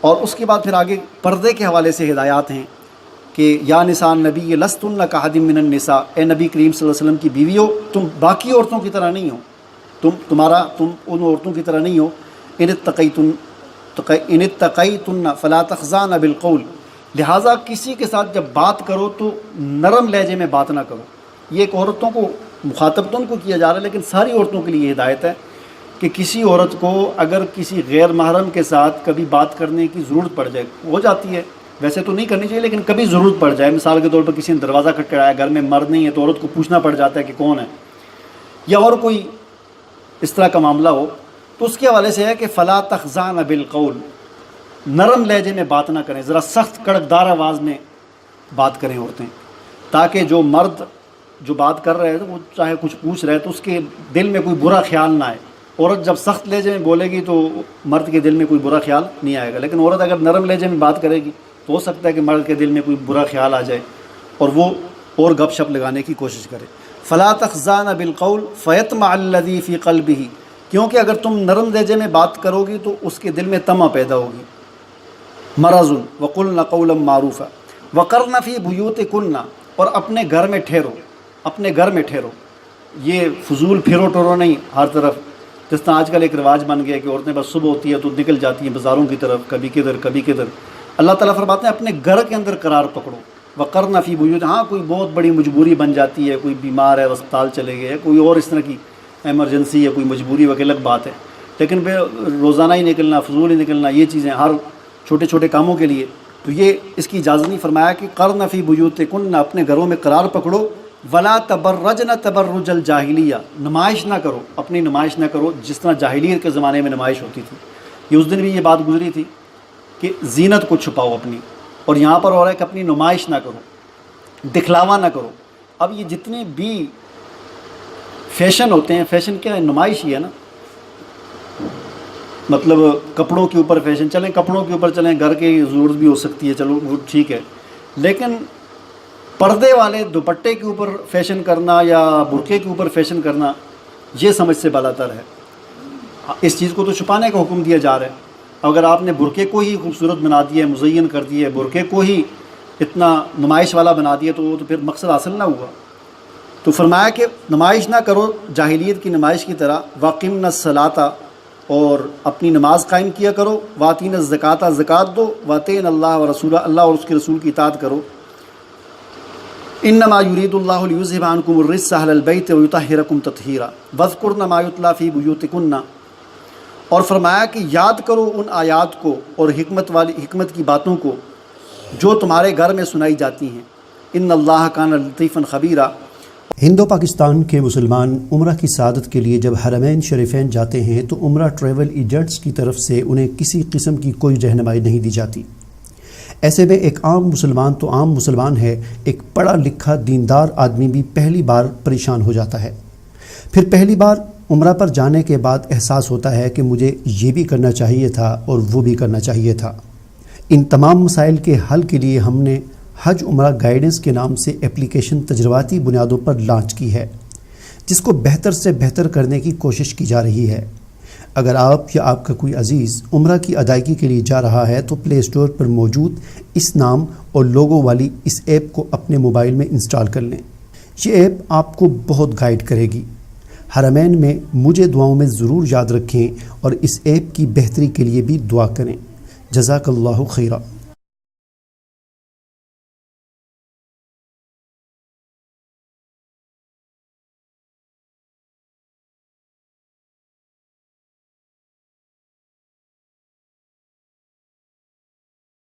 اور اس کے بعد پھر آگے پردے کے حوالے سے ہدایات ہیں کہ یا نساء النبی لستن کاحد من النساء، اے نبی کریم صلی اللہ علیہ وسلم کی بیویوں تم باقی عورتوں کی طرح نہیں ہو، تم ان عورتوں کی طرح نہیں ہو، ان اتقیتن فلا تخضعن بالقول، لہٰذا کسی کے ساتھ جب بات کرو تو نرم لہجے میں بات نہ کرو۔ یہ ایک عورتوں کو مخاطب تو ان کو کیا جا رہا ہے، لیکن ساری عورتوں کے لیے یہ ہدایت ہے کہ کسی عورت کو اگر کسی غیر محرم کے ساتھ کبھی بات کرنے کی ضرورت پڑ جائے، ہو جاتی ہے ویسے تو نہیں کرنی چاہیے، لیکن کبھی ضرورت پڑ جائے، مثال کے طور پر کسی نے دروازہ کھٹکھٹایا، گھر میں مرد نہیں ہے تو عورت کو پوچھنا پڑ جاتا ہے کہ کون ہے، یا اور کوئی اس طرح کا معاملہ ہو، تو اس کے حوالے سے ہے کہ فلا تخضعن بالقول، نرم لہجے میں بات نہ کریں، ذرا سخت کڑکدار آواز میں بات کریں عورتیں، تاکہ جو مرد جو بات کر رہے ہیں وہ چاہے کچھ پوچھ رہے تو اس کے دل میں کوئی برا خیال نہ آئے۔ عورت جب سخت لہجے میں بولے گی تو مرد کے دل میں کوئی برا خیال نہیں آئے گا، لیکن عورت اگر نرم لہجے میں بات کرے گی تو ہو سکتا ہے کہ مرد کے دل میں کوئی برا خیال آ جائے اور وہ اور گپ شپ لگانے کی کوشش کرے۔ فلا تخضعن بالقول فیطمع الذی فی قلبہ، کیونکہ اگر تم نرم لہجے میں بات کرو گی تو اس کے دل میں طمع پیدا ہوگی۔ مرض وقلن قولا معروفا وقرن فی بیوتکن، اور اپنے گھر میں ٹھہرو، اپنے گھر میں ٹھہرو، یہ فضول پھرو ٹرو نہیں ہر طرف، جس طرح آج کل ایک رواج بن گیا کہ عورتیں بس صبح ہوتی ہے تو نکل جاتی ہیں بازاروں کی طرف، کبھی کدھر کبھی کدھر۔ اللہ تعالیٰ فرماتے ہیں اپنے گھر کے اندر قرار پکڑو، وقرن فی بیوت، ہاں کوئی بہت بڑی مجبوری بن جاتی ہے، کوئی بیمار ہے اسپتال چلے گئے، کوئی اور اس طرح کی ایمرجنسی ہے، کوئی مجبوری وغیرہ الگ بات ہے، لیکن روزانہ ہی نکلنا، فضول ہی نکلنا، یہ چیزیں ہر چھوٹے چھوٹے کاموں کے لیے تو یہ اس کی اجازت نہیں۔ فرمایا کہ قرن فی بیوتکن، اپنے گھروں میں قرار پکڑو، ولا تبرجن تبرج الجاہلیہ، نمائش نہ کرو، اپنی نمائش نہ کرو جس طرح جاہلیت کے زمانے میں نمائش ہوتی تھی۔ یہ اس دن بھی یہ بات گزری تھی کہ زینت کو چھپاؤ اپنی، اور یہاں پر ہو رہا ہے کہ اپنی نمائش نہ کرو، دکھلاوا نہ کرو۔ اب یہ جتنے بھی فیشن ہوتے ہیں، فیشن کیا ہے؟ نمائش ہی ہے نا، مطلب کپڑوں کے اوپر فیشن، چلیں کپڑوں کے اوپر چلیں، گھر کی ضرورت بھی ہو سکتی ہے، چلو وہ ٹھیک ہے، لیکن پردے والے دوپٹے کے اوپر فیشن کرنا یا برقعے کے اوپر فیشن کرنا یہ سمجھ سے بالاتر ہے۔ اس چیز کو تو چھپانے کا حکم دیا جا رہا ہے۔ اگر آپ نے برقعے کو ہی خوبصورت بنا دیا ہے، مزین کر دیا ہے، برقعے کو ہی اتنا نمائش والا بنا دیا تو وہ تو پھر مقصد حاصل نہ ہوا۔ تو فرمایا کہ نمائش نہ کرو جاہلیت کی نمائش کی طرح، واقمنا الصلاۃ، اور اپنی نماز قائم کیا کرو، واتین الزکاۃ، زکوٰۃ دو، واتین اللہ و رسولہ، اللہ اور اس کے رسول کی اطاعت کرو۔ انما یرید اللہ لیذھب عنکم الرجس اہل البیت ویطہرکم تطہیرا واذکرن ما یتلی فی بیوتکن، اور فرمایا کہ یاد کرو ان آیات کو اور حکمت کی باتوں کو جو تمہارے گھر میں سنائی جاتی ہیں۔ ان اللہ کان لطیفا خبیرا۔ ہند و پاکستان کے مسلمان عمرہ کی سعادت کے لیے جب حرمین شریفین جاتے ہیں تو عمرہ ٹریول ایجنٹس کی طرف سے انہیں کسی قسم کی کوئی رہنمائی نہیں دی جاتی۔ ایسے میں ایک عام مسلمان تو عام مسلمان ہے، ایک پڑھا لکھا دیندار آدمی بھی پہلی بار پریشان ہو جاتا ہے۔ پھر پہلی بار عمرہ پر جانے کے بعد احساس ہوتا ہے کہ مجھے یہ بھی کرنا چاہیے تھا اور وہ بھی کرنا چاہیے تھا۔ ان تمام مسائل کے حل کے لیے ہم نے حج عمرہ گائیڈنس کے نام سے اپلیکیشن تجرباتی بنیادوں پر لانچ کی ہے، جس کو بہتر سے بہتر کرنے کی کوشش کی جا رہی ہے۔ اگر آپ یا آپ کا کوئی عزیز عمرہ کی ادائیگی کے لیے جا رہا ہے تو پلے اسٹور پر موجود اس نام اور لوگو والی اس ایپ کو اپنے موبائل میں انسٹال کر لیں۔ یہ ایپ آپ کو بہت گائیڈ کرے گی۔ حرمین میں مجھے دعاؤں میں ضرور یاد رکھیں اور اس ایپ کی بہتری کے لیے بھی دعا کریں۔ جزاک اللہ خیرہ۔